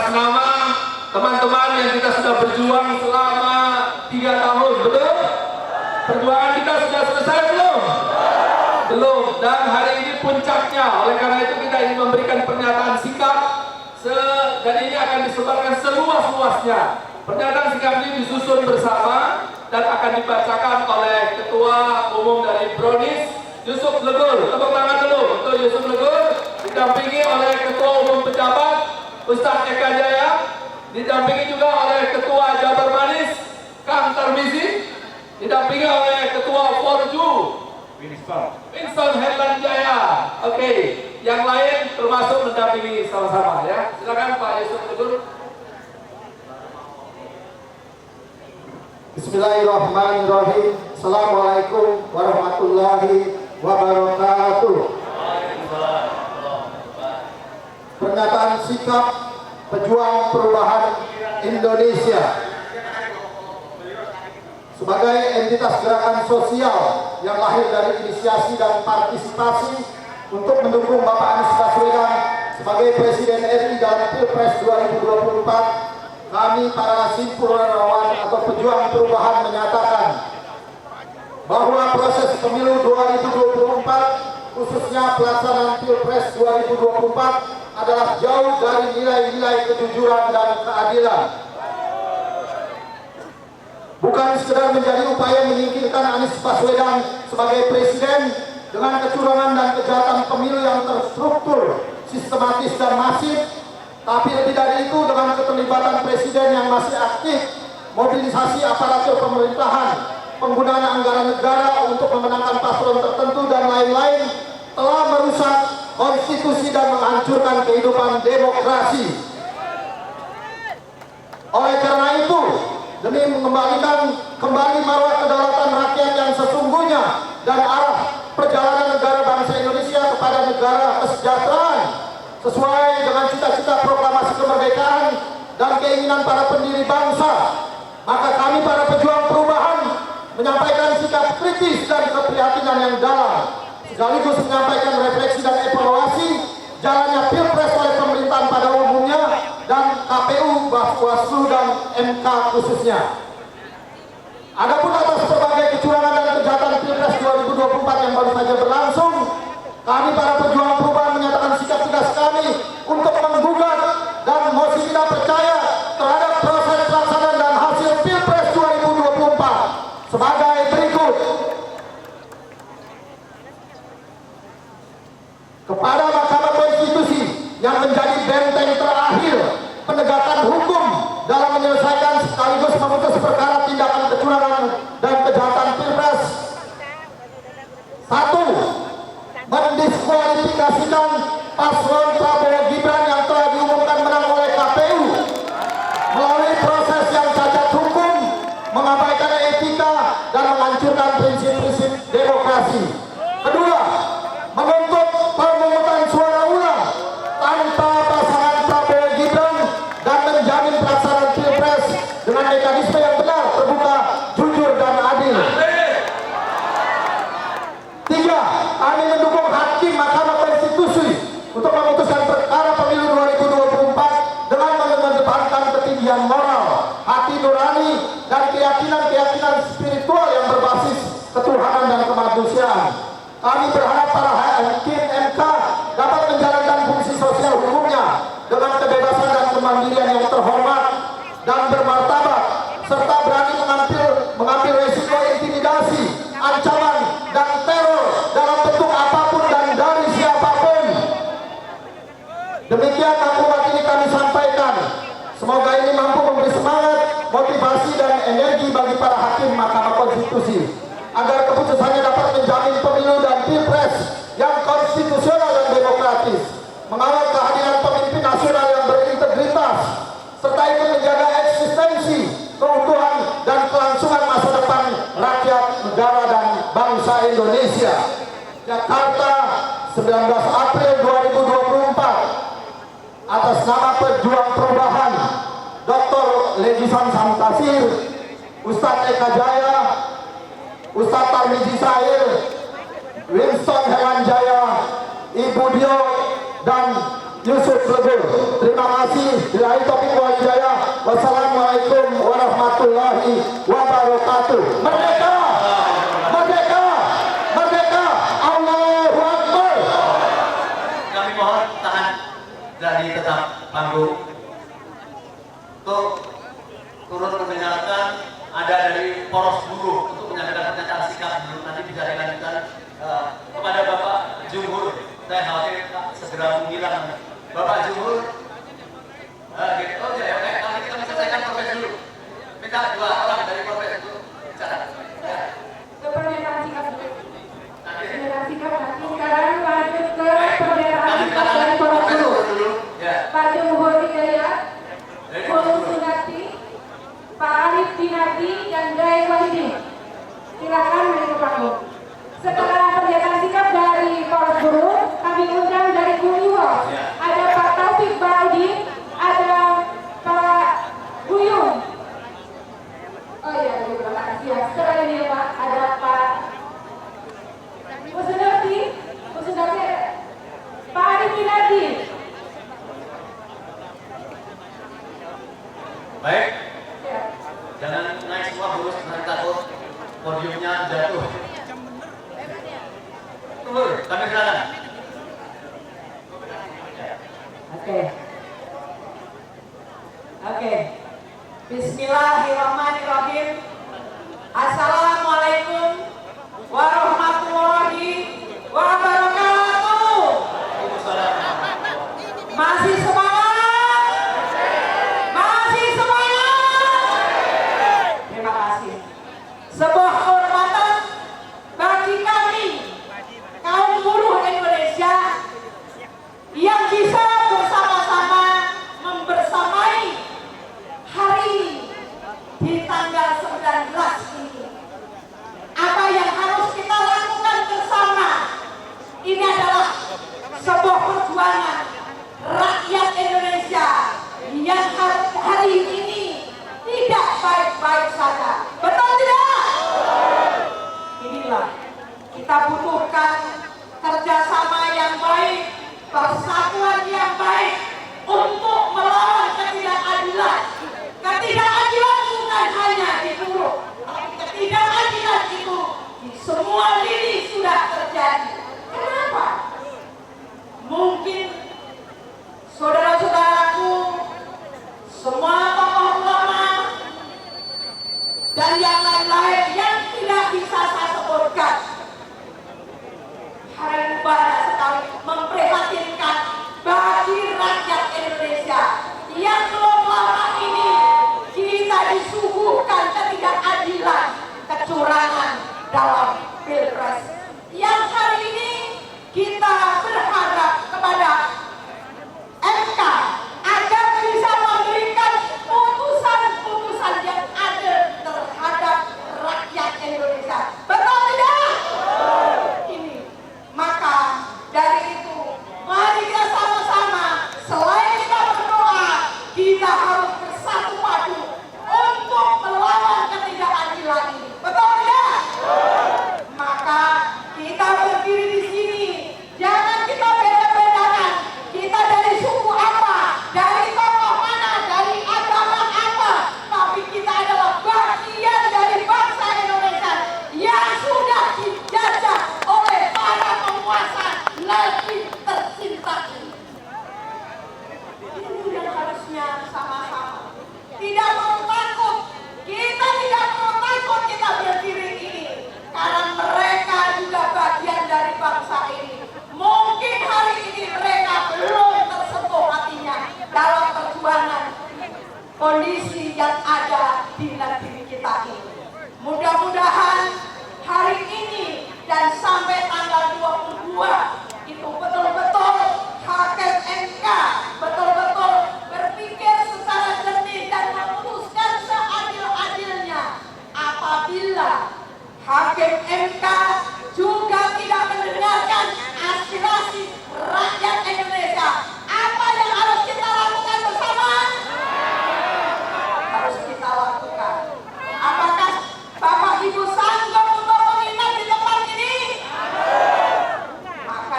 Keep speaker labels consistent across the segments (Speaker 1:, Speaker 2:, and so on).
Speaker 1: atas nama teman-teman yang kita sudah berjuang selama 3 tahun, betul? Perjuangan kita sudah selesai belum? Belum. Dan hari ini puncaknya. Oleh karena itu kita ingin memberikan pernyataan sikap dan ini akan disebarkan seluas-luasnya. Pernyataan sikap ini disusun bersama dan akan dibacakan oleh Ketua Umum dari Brownies, Yusuf Legur. Tepuk tangan dulu untuk Yusuf Legur, didampingi oleh Ketua Umum Pejabat Ustadz Eka Jaya, didampingi juga oleh Ketua Jabar Manis Kang Tarmizi, didampingi oleh Ketua Forju Winston Herlan Jaya. Oke, yang lain termasuk mendampingi sama-sama ya. Silakan Pak Yusuf Legur.
Speaker 2: Bismillahirrahmanirrahim. Assalamualaikum warahmatullahi wabarakatuh. Pernyataan sikap pejuang perubahan Indonesia sebagai entitas gerakan sosial yang lahir dari inisiasi dan partisipasi untuk mendukung Bapak Anies Baswedan sebagai Presiden RI dalam Pilpres 2024. Kami para simpul relawan atau pejuang perubahan menyatakan bahwa proses pemilu 2024 khususnya pelaksanaan Pilpres 2024 adalah jauh dari nilai-nilai kejujuran dan keadilan. Bukan sekedar menjadi upaya menyingkirkan Anies Baswedan sebagai presiden dengan kecurangan dan kejahatan pemilu yang terstruktur, sistematis dan masif, tapi lebih dari itu dengan keterlibatan presiden yang masih aktif, mobilisasi aparatur pemerintahan, penggunaan anggaran negara untuk memenangkan paslon tertentu dan lain-lain telah merusak konstitusi dan menghancurkan kehidupan demokrasi. Oleh karena itu, demi mengembalikan kembali marwah kedaulatan rakyat yang sesungguhnya dan arah perjalanan negara bangsa Indonesia kepada negara kesejahteraan sesuai dengan cita-cita proklamasi kemerdekaan dan keinginan para pendiri bangsa, maka kami para pejuang perubahan menyampaikan sikap kritis dan keprihatinan yang dalam, sekaligus menyampaikan refleksi dan evaluasi jalannya Pilpres oleh pemerintahan pada umumnya dan KPU, Bawaslu dan MK khususnya. Adapun atas berbagai kecurangan dan kejahatan Pilpres 2024 yang baru saja berlangsung, kami para pejuang perubahan menyatakan sikap tegas kami untuk menggugat dan mosi tidak percaya terhadap proses pelaksanaan dan hasil Pilpres 2024 sebagai berikut. Kepada Mahkamah Konstitusi yang menjadi benteng terakhir penegakan hukum dalam menyelesaikan sekaligus memutus perkara tindakan kecurangan dan kejahatan Pilpres. 1. Mendiskualifikasikan paslon Prabowo Gibran yang telah diumumkan menang oleh KPU melalui proses yang cacat hukum, mengabaikan etika dan menghancurkan prinsip-prinsip demokrasi. Kedua, menuntut pemungutan suara ulang tanpa pasangan Prabowo Gibran dan menjamin pelaksanaan Pilpres dengan mekanisme yang benar, terbuka, jujur dan adil. 3. Kami mendukung hakim Mahkamah Konstitusi untuk memutuskan perkara pemilu 2024 dengan mengedepankan ketinggian moral, hati nurani, dan keyakinan-keyakinan spiritual yang berbasis ketuhanan dan kemanusiaan. Kami berharap para hakim MK dapat menjalankan fungsi sosial hukumnya dengan kebebasan dan kemandirian yang terhormat dan bermartabat, serta berani mengambil resiko intimidasi, ancaman, dan teror dalam bentuk apapun dan dari siapapun. Demikian maklumat ini kami sampaikan. Semoga ini mampu memberi semangat, motivasi, dan energi bagi para hakim Mahkamah Konstitusi agar keputusannya dapat menjamin pemilu dan Pilpres yang konstitusional dan demokratis, mengawal kehadiran pemimpin nasional yang berintegritas, serta ikut menjaga eksistensi, keutuhan, dan kelangsungan masa depan rakyat, negara, dan bangsa Indonesia. Jakarta, 19 April 2024. Atas nama pejuang perubahan Dr. Legisan Samtasir, Ustadz Eka Jaya, Ustadz Tarmizi Sahir, Winston Herlan Jaya, Ibu Dio, dan Yusuf Legur. Terima kasih. Bila itu
Speaker 3: Agung untuk turut mendengarkan ada dari poros buruh untuk menyampaikan pernyataan sikap sebelum nanti bisa dilanjutkan kepada Bapak Jumhur. Saya khawatir segera menghilang Bapak Jumhur. Gitu. Oh ya, oke. Nanti kita selesaikan proses dulu. Minta 2 orang dari proses itu bicara. Ya.
Speaker 4: Pernyataan sikap dulu. Pernyataan sikap nanti sekarang lanjut ke pernyataan sikap dari poros buruh.
Speaker 3: Ya.
Speaker 4: Pak Jumhur Hidayat, Hulu Sunati, Pak Arif Dinati, dan Dai Wahidin. Silakan naik ke panggung. Setelah pernyataan sikap dari poros buruh, kami undang dari Kuliwa. Ada Pak Taufik Baudi, ada Pak Buyung. Oh iya, terima kasih ya. Setelah ini ya Pak, ada Pak Kusunati, Pak Arif Dinati.
Speaker 3: Baik,
Speaker 4: Ya.
Speaker 3: jangan naik semua dulu nanti takut podiumnya jatuh. Tunggu, kami silakan.
Speaker 4: Oke. Bismillahirrahmanirrahim. Assalamualaikum warahmatullahi wabarakatuh. Masih semangat? Masih semangat? Terima kasih. Sebuah kehormatan bagi kami kaum buruh Indonesia yang bisa bersama-sama membersamai hari di tanggal 19 ini. Apa yang harus kita lakukan bersama? Ini adalah sebuah perjuangan rakyat Indonesia yang hari ini tidak baik-baik saja. Betul tidak? Inilah kita butuhkan kerjasama yang baik, persatuan yang baik untuk melawan ketidakadilan. Ketidakadilan bukan hanya di buruh, tapi ketidakadilan itu di semua lini sudah terjadi. Kenapa? Mungkin saudara-saudaraku, semua tokoh ulama dan yang lain-lain yang tidak bisa saya sebutkan, hari ini banyak sekali memprihatinkan bagi rakyat Indonesia yang belum lama ini kita disuguhkan ketidakadilan, kecurangan dalam Pilpres. Yang hari ini kita berharap kepada MK agar bisa memberikan putusan-putusan yang adil terhadap rakyat Indonesia. Betul tidak? Ini. Maka dari itu, mari kita sama-sama, selain kita berdoa, kita harus bersatu padu untuk melawan ketidakadilan ini. Betul tidak? Maka kita berdiri di sini, jangan kita beda-bedakan. Kita dari suku apa, dari tokoh mana, dari agama apa, tapi kita adalah bagian dari bangsa Indonesia yang sudah dijajah oleh para penguasa lebih tercinta ini. Ini yang harusnya sama-sama. Tidak perlu takut. Kita tidak perlu takut kita berdiri ini. Karena mereka juga bagian dari bangsa ini. Mungkin hari ini mereka belum tersentuh hatinya dalam perjuangan kondisi yang ada di negeri kita ini. Mudah-mudahan hari ini dan sampai tanggal 22 itu betul-betul hakim MK betul-betul berpikir secara jernih dan memutuskan seadil-adilnya. Apabila hakim MK juga tidak mendengarkan aspirasi rakyat Indonesia, apa yang harus kita lakukan bersama? Harus kita lakukan. Apakah Bapak Ibu sanggup untuk menginap di tempat ini? Maka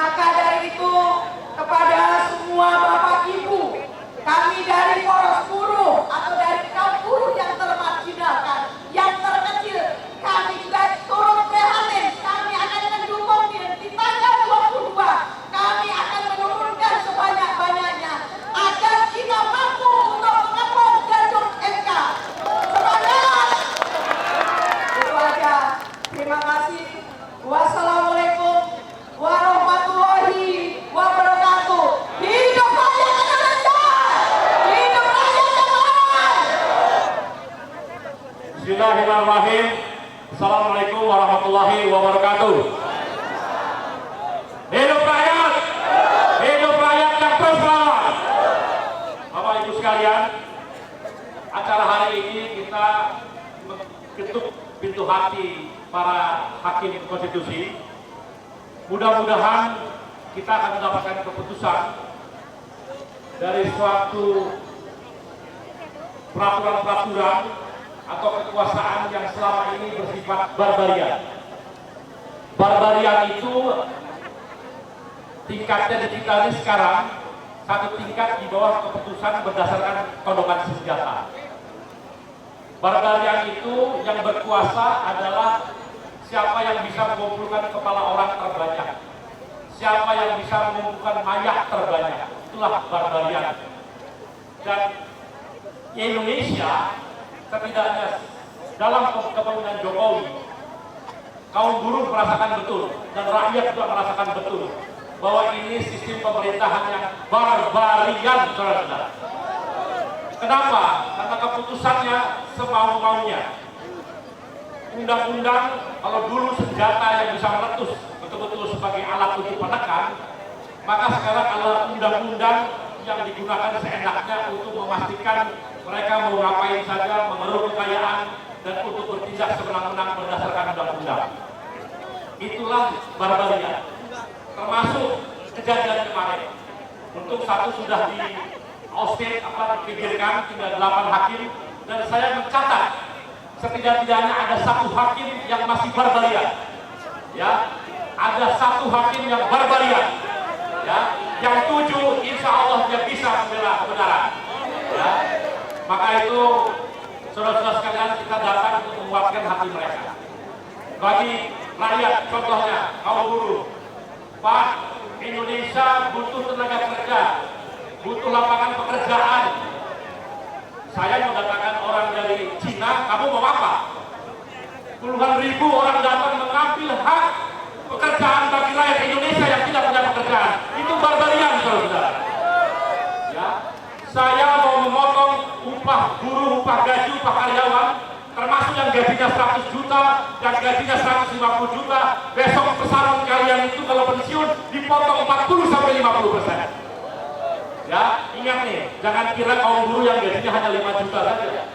Speaker 4: Maka dari itu, kepada semua Bapak Ibu, kami dari Poros Buruh atau dari kaum buruh yang termarginalkan, yang terkecil, kami juga turut prihatin. Kami akan mendukung di tanggal 22. Kami akan menurunkan sebanyak-banyaknya agar kita mampu untuk mengepung gedung MK. Semangat! Itu aja. Terima kasih. Wassalamualaikum warahmatullahi wabarakatuh. Hidup rakyat Indonesia! Hidup rakyat Jemaah!
Speaker 5: Bismillahirrahmanirrahim. Assalamualaikum warahmatullahi wabarakatuh. Hidup rakyat! Hidup rakyat yang terus melawan. Bapak Ibu sekalian, acara hari ini kita ketuk pintu hati para hakim konstitusi. Mudah-mudahan kita akan mendapatkan keputusan dari suatu peraturan-peraturan atau kekuasaan yang selama ini bersifat barbarian. Barbarian itu tingkatnya di kita ini sekarang satu tingkat di bawah keputusan berdasarkan kodongan senjata. Barbarian itu yang berkuasa adalah siapa yang bisa mengumpulkan kepala orang terbanyak, siapa yang bisa mengumpulkan mayat terbanyak, itulah barbarian. Dan Indonesia setidaknya dalam kepemimpinan Jokowi, kaum buruh merasakan betul dan rakyat juga merasakan betul bahwa ini sistem pemerintahan yang barbarian, saudara-saudara. Kenapa? Karena keputusannya semau-maunya. Undang-undang, kalau dulu senjata yang bisa meletus betul-betul sebagai alat untuk menekan, maka sekarang adalah undang-undang yang digunakan seenaknya untuk memastikan mereka mau ngapain saja, mengeruk kekayaan, dan untuk bertindak sewenang-wenang berdasarkan undang-undang. Itulah barbarian. Termasuk kejadian kemarin. Untuk satu sudah di ousted, dipikirkan, tinggal 8 hakim, dan saya mencatat setidak-tidaknya ada 1 hakim yang masih barbarian. Ya, ada 1 hakim yang barbarian. Ya, yang 7 insya Allah dia bisa membela kebenaran. Ya, maka itu saudara-saudara sekalian, kita datang untuk menguatkan hati mereka. Bagi rakyat, contohnya kaum buruh, Pak, Indonesia butuh tenaga kerja, butuh lapangan pekerjaan. Saya mengatakan orang dari Cina, kamu mau apa? Puluhan ribu orang datang mengambil hak pekerjaan bagi rakyat Indonesia yang tidak punya pekerjaan. Itu barbarian, saudara. Ya, saya mau memotong upah buruh, upah gaji, upah karyawan, termasuk yang gajinya 100 juta, yang gajinya 150 juta. Besok pesangon kalian itu kalau pensiun dipotong 40-50%. Ya, ingat nih, jangan kira kaum buruh yang gajinya hanya 5 juta saja.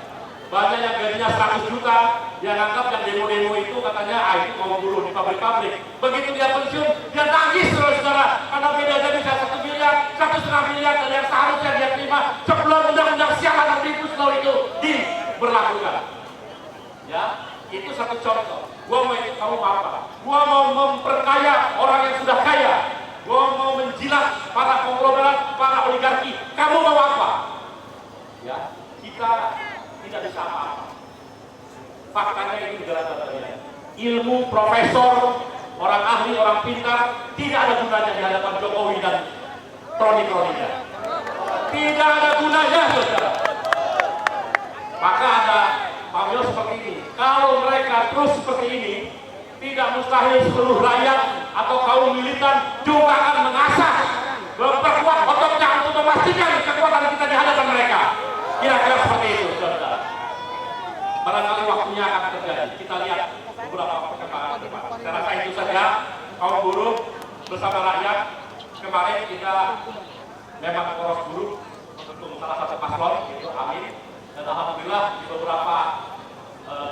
Speaker 5: Banyak yang gajinya 100 juta, yang anggap yang demo-demo itu katanya, itu kaum buruh di pabrik-pabrik. Begitu dia pensiun, dia nangis, saudara-saudara, karena beda jadi 1 miliar, 1,5 miliar, dan yang seharusnya dia terima sebelum undang-undang siaran Omnibus Law itu diberlakukan. Ya, itu satu contoh. Gua mau itu, kamu mau apa? Gua mau memperkaya orang yang sudah kaya. Gua mau menjilat para konglomerat, para oligarki. Kamu mau apa? Ya, kita tidak bisa apa-apa. Faktanya ini negara barbarian. Ilmu, profesor, orang ahli, orang pintar tidak ada gunanya di hadapan Jokowi dan kroni-kroninya. Tidak ada gunanya, saudara. Maka ada pamil seperti ini. Kalau mereka terus seperti ini, tidak mustahil seluruh rakyat atau kaum militan juga akan mengasah, memperkuat ototnya untuk memastikan kekuatan kita di hadapan mereka. Kira-kira seperti itu, saudara. Barangkali waktunya akan terjadi. Kita lihat beberapa perkembangan ke depan. Saya rasa itu saja, kaum buruh bersama rakyat. Kemarin kita memang poros buruh untuk salah satu paslon, yaitu Amin. Dan alhamdulillah di beberapa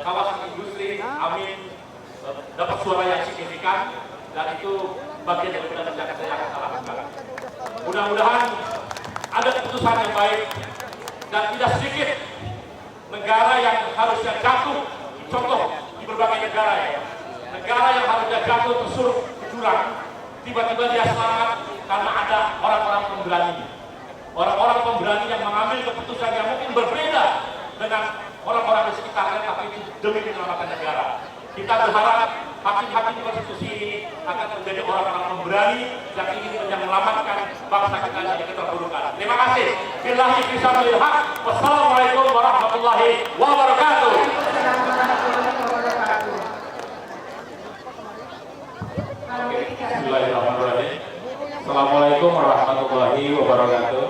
Speaker 5: kawasan industri, Amin dapat suara yang signifikan, dan itu bagian dari kerja yang kita lakukan. Mudah-mudahan ada keputusan yang baik, dan tidak sedikit negara yang harusnya jatuh, contoh di berbagai negara ya, negara yang harusnya jatuh tersuruh ke jurang, tiba-tiba dia selamat karena ada orang-orang pemberani. Orang-orang pemberani yang mengambil keputusan yang mungkin berbeda dengan orang-orang di sekitarnya, tapi itu demi keselamatan negara. Kita berharap hakim-hakim konstitusi ini akan menjadi orang-orang pemberani yang ingin menyelamatkan bangsa kita dari keterpurukan. Terima kasih. Billahi fisabilil haq. Wassalamualaikum warahmatullahi wabarakatuh. Bismillahirrahmanirrahim. Assalamualaikum warahmatullahi wabarakatuh.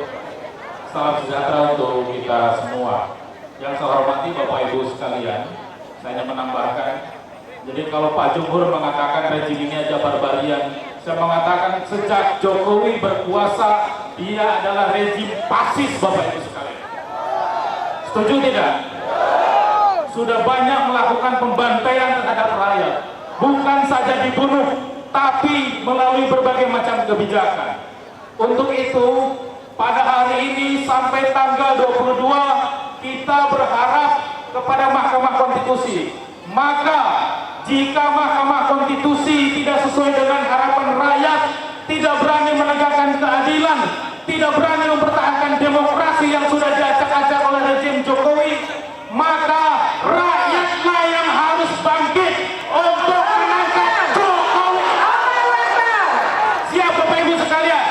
Speaker 5: Salam sejahtera untuk kita semua. Yang saya hormati Bapak Ibu sekalian, saya hanya menambahkan, jadi kalau Pak Jumhur mengatakan rejim ini aja barbarian, saya mengatakan sejak Jokowi berkuasa, dia adalah rejim fasis, Bapak Ibu sekalian. Setuju tidak? Sudah banyak melakukan pembantaian terhadap rakyat, bukan saja dibunuh, tapi melalui berbagai macam kebijakan. Untuk itu, pada hari ini sampai tanggal 22, kita berharap kepada Mahkamah Konstitusi. Maka, jika Mahkamah Konstitusi tidak sesuai dengan harapan rakyat, tidak berani menegakkan keadilan, tidak berani mempertahankan demokrasi yang sudah diacak-acak oleh rejim Jokowi, maka rakyatlah yang harus bangkit untuk mengangkat Jokowi. Siap Bapak Ibu sekalian?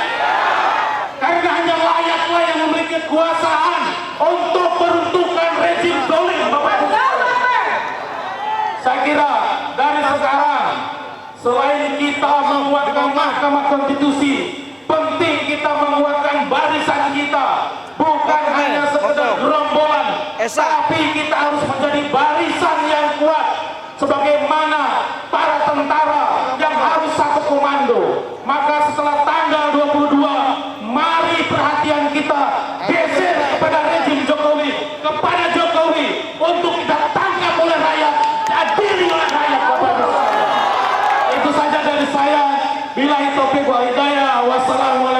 Speaker 5: Karena hanya rakyatlah yang memiliki kekuasaan untuk meruntuhkan rejim zalim, Bapak Ibu. Saya kira dari sekarang, selain kita menguatkan Mahkamah Konstitusi, penting kita menguatkan barisan kita, bukan hanya sekedar gerombolan, tapi kita harus menjadi barisan yang kuat, sebagaimana para tentara yang harus satu komando. Maka setelah tanggal 22, mari perhatian kita geser kepada rejim Jokowi, kepada Jokowi, untuk kita tangkap oleh rakyat, diadili oleh rakyat. Itu saja dari saya. Billahi taufiq wal hidayah. Wassalamualaikum.